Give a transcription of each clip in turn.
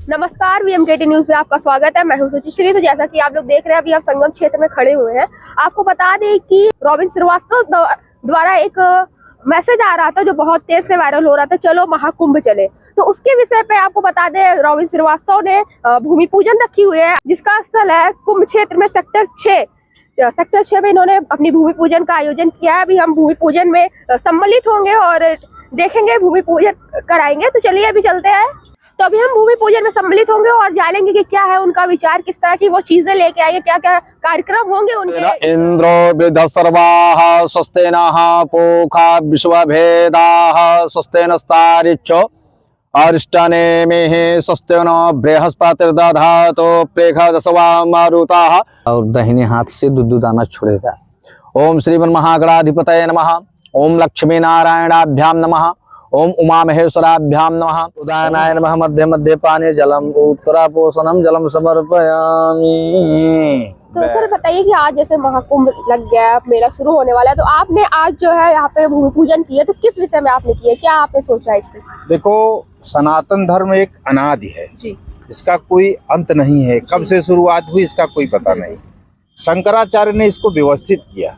नमस्कार, वीएमकेटी न्यूज में आपका स्वागत है। मैं हूं सुचिश्री। तो जैसा कि आप लोग देख रहे हैं, अभी आप संगम क्षेत्र में खड़े हुए हैं। आपको बता दें कि रॉबिन श्रीवास्तव द्वारा एक मैसेज आ रहा था जो बहुत तेज से वायरल हो रहा था, चलो महाकुंभ चले। तो उसके विषय पे आपको बता दें, रॉबिन श्रीवास्तव ने भूमि पूजन रखी हुई है, जिसका स्थल है कुंभ क्षेत्र में सेक्टर 6 में इन्होंने अपनी भूमि पूजन का आयोजन किया है। अभी हम भूमि पूजन में सम्मिलित होंगे और देखेंगे, भूमि पूजन कराएंगे। तो चलिए अभी चलते हैं। तो अभी हम भूमि पूजन में सम्मिलित होंगे और जानेंगे कि क्या है उनका विचार, किस तरह की वो चीजें लेके आएंगे, क्या क्या कार्यक्रम होंगे उनके। इंद्रो वृद्ध सर्वाः स्वस्तेनः पूषा विश्वभेदाः स्वस्तेनस्तारिच्च अरिष्टनेमिः स्वस्तेन बृहस्पतिर्दधातु प्रेषयस्वा मारुताः। और दाहिने हाथ से दूध दाना छोड़ेगा। ओम श्रीमन महागणाधिपतये नमः। ओम लक्ष्मी नारायणाभ्याम नमः। ओम उमा महेश्वराभ्याम नमः। उदयनाय नमः। मध्य मध्य पानी जलम उत्तरा पोषणम जलम समर्पयामि। तो सर बताइए कि आज जैसे महाकुंभ लग गया, मेला शुरू होने वाला है, तो आपने आज जो है यहाँ पे भूमि पूजन किया, तो किस विषय में आपने किया, क्या आपने सोचा है इसमें? देखो, सनातन धर्म एक अनादि है जी। इसका कोई अंत नहीं है। कब से शुरुआत हुई इसका कोई पता नहीं। शंकराचार्य ने इसको व्यवस्थित किया।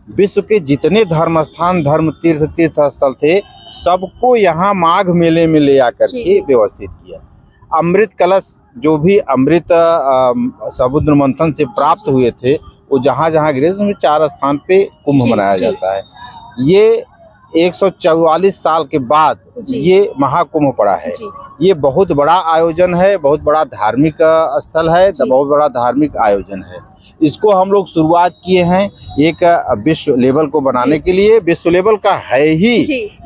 विश्व के जितने धर्म स्थान, धर्म तीर्थ स्थल थे, सबको यहाँ माघ मेले में ले आकर के व्यवस्थित किया। अमृत कलश जो भी अमृत समुद्र मंथन से प्राप्त हुए थे, वो जहाँ जहाँ गिरे उसमें 4 स्थान पे कुंभ मनाया जाता है। ये 144 साल के बाद ये महाकुंभ पड़ा है। ये बहुत बड़ा आयोजन है, बहुत बड़ा धार्मिक स्थल है, बहुत बड़ा धार्मिक आयोजन है। इसको हम लोग शुरुआत किए हैं एक विश्व लेवल को बनाने के लिए। विश्व लेवल का है ही,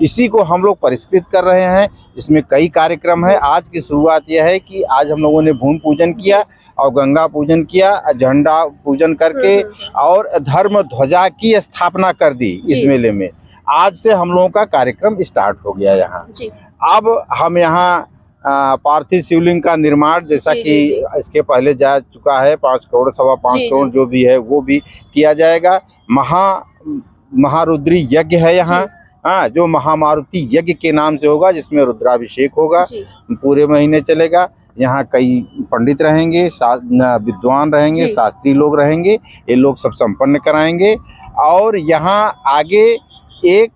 इसी को हम लोग परिष्कृत कर रहे हैं। इसमें कई कार्यक्रम है। आज की शुरुआत यह है कि आज हम लोगों ने भूमि पूजन किया और गंगा पूजन किया, झंडा पूजन करके और धर्म ध्वजा की स्थापना कर दी इस मेले में। आज से हम लोगों का कार्यक्रम स्टार्ट हो गया यहाँ। अब हम यहाँ पार्थिव शिवलिंग का निर्माण, जैसा कि इसके पहले जा चुका है, 5 करोड़ 5.25 करोड़ जो भी है वो भी किया जाएगा। महारुद्री यज्ञ है यहाँ, जो महामारुति यज्ञ के नाम से होगा, जिसमें रुद्राभिषेक होगा, पूरे महीने चलेगा। यहाँ कई पंडित रहेंगे, विद्वान रहेंगे, शास्त्री लोग रहेंगे, ये लोग सब संपन्न कराएंगे। और यहाँ आगे एक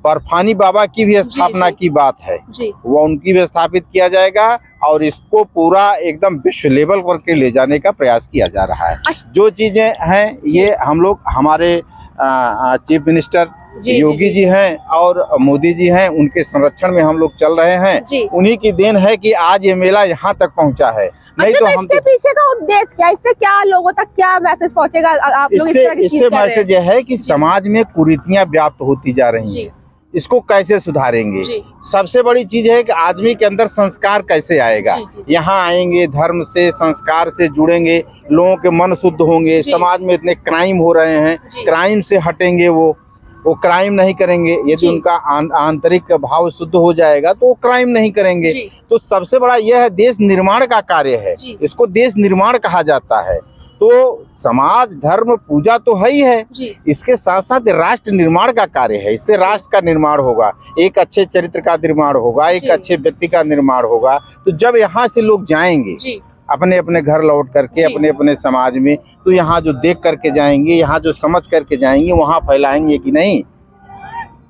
बर्फानी बाबा की भी स्थापना की बात है, वो उनकी भी स्थापित किया जाएगा और इसको पूरा एकदम विश्व लेवल करके ले जाने का प्रयास किया जा रहा है। जो चीजें हैं ये हम लोग, हमारे चीफ मिनिस्टर योगी जी हैं और मोदी जी हैं, उनके संरक्षण में हम लोग चल रहे हैं। उन्हीं की देन है कि आज ये मेला यहाँ तक पहुँचा है। नहीं तो हम इसके पीछे का उद्देश्य क्या, इससे क्या लोगों तक क्या मैसेज पहुँचेगा? आप लोग इससे मैसेज यह है कि समाज में कुरीतियां व्याप्त होती जा रही हैं, इसको कैसे सुधारेंगे। सबसे बड़ी चीज है कि आदमी के अंदर संस्कार कैसे आएगा। यहाँ आएंगे, धर्म से संस्कार से जुड़ेंगे, लोगों के मन शुद्ध होंगे। समाज में इतने क्राइम हो रहे हैं, क्राइम से हटेंगे, वो क्राइम नहीं करेंगे। यदि उनका आंतरिक भाव शुद्ध हो जाएगा तो वो क्राइम नहीं करेंगे। तो सबसे बड़ा यह है, देश निर्माण का कार्य है, इसको देश निर्माण कहा जाता है। तो समाज धर्म पूजा तो है ही है, इसके साथ साथ राष्ट्र निर्माण का कार्य है। इससे राष्ट्र का निर्माण होगा, एक अच्छे चरित्र का निर्माण होगा, एक अच्छे व्यक्ति का निर्माण होगा। तो जब यहाँ से लोग जाएंगे अपने अपने घर लौट करके, अपने अपने समाज में, तो यहाँ जो देख करके जाएंगे, यहाँ जो समझ करके जाएंगे, वहाँ फैलाएंगे कि नहीं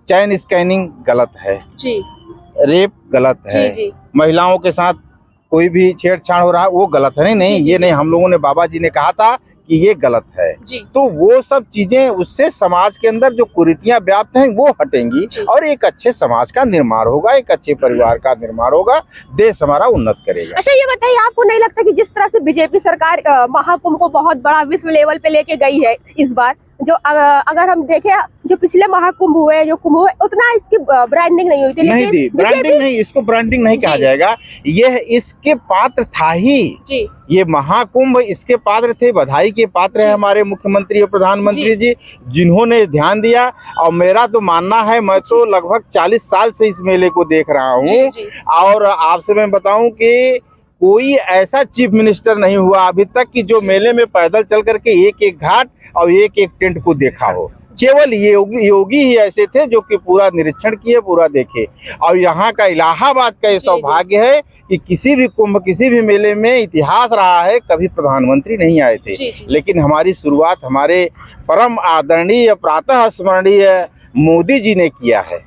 चैन स्कैनिंग गलत है, रेप गलत है, महिलाओं के साथ कोई भी छेड़छाड़ हो रहा है वो गलत है। नहीं, ये नहीं, हम लोगों ने, बाबा जी ने कहा था कि ये गलत है। तो वो सब चीजें, उससे समाज के अंदर जो कुरीतियां व्याप्त हैं वो हटेंगी और एक अच्छे समाज का निर्माण होगा, एक अच्छे परिवार का निर्माण होगा, देश हमारा उन्नत करेगा। अच्छा ये बताइए, आपको नहीं लगता कि जिस तरह से बीजेपी सरकार महाकुंभ को बहुत बड़ा विश्व लेवल पे लेके गई है इस बार, जो अगर हम देखें जो पिछले महाकुंभ हुए, जो कुंभ हुए, उतना इसकी ब्रांडिंग नहीं हुई थी। नहीं, ब्रांडिंग नहीं, इसको ब्रांडिंग नहीं कहा जाएगा। यह इसके पात्र था ही। ये महाकुंभ इसके पात्र थे, बधाई के पात्र है हमारे मुख्यमंत्री और प्रधानमंत्री जी, जिन्होंने ध्यान दिया। और मेरा तो मानना है, मैं तो लगभग 40 साल से इस मेले को देख रहा हूँ और आपसे मैं बताऊं कि कोई ऐसा चीफ मिनिस्टर नहीं हुआ अभी तक कि जो मेले में पैदल चल करके एक एक घाट और एक एक टेंट को देखा हो। केवल योगी ही ऐसे थे जो कि पूरा निरीक्षण किए, पूरा देखे। और यहाँ का इलाहाबाद का ये सौभाग्य है कि किसी भी कुंभ, किसी भी मेले में इतिहास रहा है, कभी प्रधानमंत्री नहीं आए थे, लेकिन हमारी शुरुआत हमारे परम आदरणीय प्रातः स्मरणीय मोदी जी ने किया है।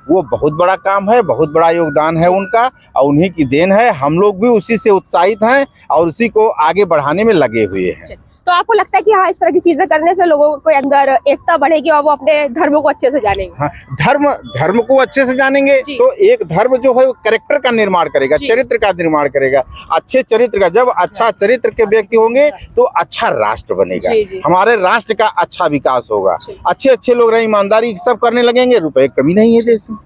वो बहुत बड़ा काम है, बहुत बड़ा योगदान है उनका, और उन्हीं की देन है। हम लोग भी उसी से उत्साहित हैं और उसी को आगे बढ़ाने में लगे हुए हैं। तो आपको लगता है कि हाँ, इस तरह की चीजें करने से लोगों के अंदर एकता बढ़ेगी और वो अपने धर्म को अच्छे से जानेंगे? हाँ, धर्म को अच्छे से जानेंगे तो एक धर्म जो है वो कैरेक्टर का निर्माण करेगा, चरित्र का निर्माण करेगा, अच्छे चरित्र का। जब अच्छा चरित्र के व्यक्ति होंगे तो अच्छा राष्ट्र बनेगा, हमारे राष्ट्र का अच्छा विकास होगा। अच्छे लोग रहे, ईमानदारी सब करने लगेंगे, रुपए कमी नहीं है देश में।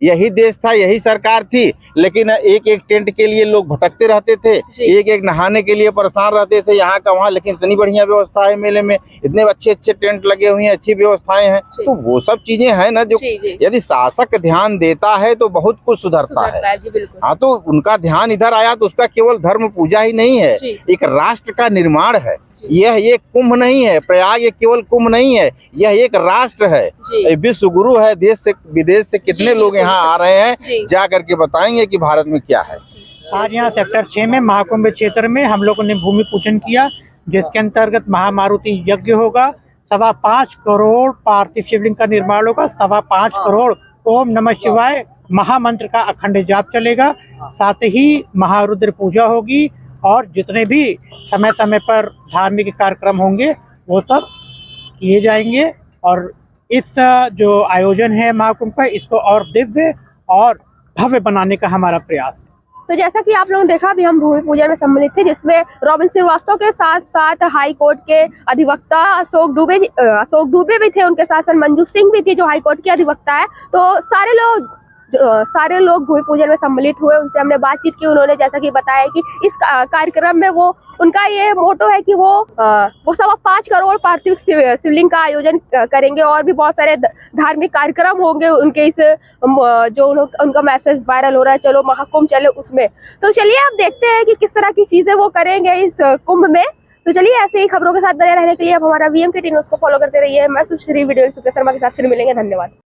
यही देश था, यही सरकार थी, लेकिन एक टेंट के लिए लोग भटकते रहते थे, एक नहाने के लिए परेशान रहते थे यहाँ का वहाँ। लेकिन इतनी बढ़िया व्यवस्था है मेले में, इतने अच्छे टेंट लगे हुए हैं, अच्छी व्यवस्थाएं हैं। तो वो सब चीजें हैं ना जो यदि शासक ध्यान देता है तो बहुत कुछ सुधरता है। हाँ, तो उनका ध्यान इधर आया तो उसका केवल धर्म पूजा ही नहीं है, एक राष्ट्र का निर्माण है। यह एक कुंभ नहीं है, प्रयाग ये केवल कुंभ नहीं है, यह एक राष्ट्र है, विश्व गुरु है। देश से विदेश से कितने लोग यहाँ आ रहे हैं, जा करके बताएंगे कि भारत में क्या है। आज यहाँ सेक्टर 6 में महाकुंभ क्षेत्र में हम लोगों ने भूमि पूजन किया, जिसके अंतर्गत महामारुति यज्ञ होगा। 5.25 करोड़ पार्थिव शिवलिंग का निर्माण होगा। 5.25 करोड़ ओम नमः शिवाय महामंत्र का अखंड जाप चलेगा। साथ ही महारुद्र पूजा होगी और जितने भी समय समय पर धार्मिक कार्यक्रम होंगे वो सब किए जाएंगे। और इस जो आयोजन है महाकुंभ का, इसको और दिव्य और भव्य बनाने का हमारा प्रयास है। तो जैसा कि आप लोगों ने देखा, अभी हम भूमि पूजन में सम्मिलित थे, जिसमें रॉबिन श्रीवास्तव के साथ साथ हाई कोर्ट के अधिवक्ता अशोक दुबे भी थे, उनके साथ साथ मंजू सिंह भी थी जो हाई कोर्ट के अधिवक्ता है। तो सारे लोग भूमि पूजन में सम्मिलित हुए, उनसे हमने बातचीत की। उन्होंने जैसा कि बताया कि इस कार्यक्रम में उनका ये मोटो है कि वो 5.25 करोड़ पार्थिव शिवलिंग का आयोजन करेंगे और भी बहुत सारे धार्मिक कार्यक्रम होंगे उनके इस जो उनका मैसेज वायरल हो रहा है, चलो महाकुंभ चले उसमें। तो चलिए अब देखते हैं कि किस तरह की चीजें वो करेंगे इस कुंभ में। तो चलिए ऐसे ही खबरों के साथ बने रहने के लिए आप हमारा VMKT न्यूज़ को फॉलो करते रहिए। मैं सुश्री वीडियो सुप्रिया शर्मा के साथ फिर मिलेंगे। धन्यवाद।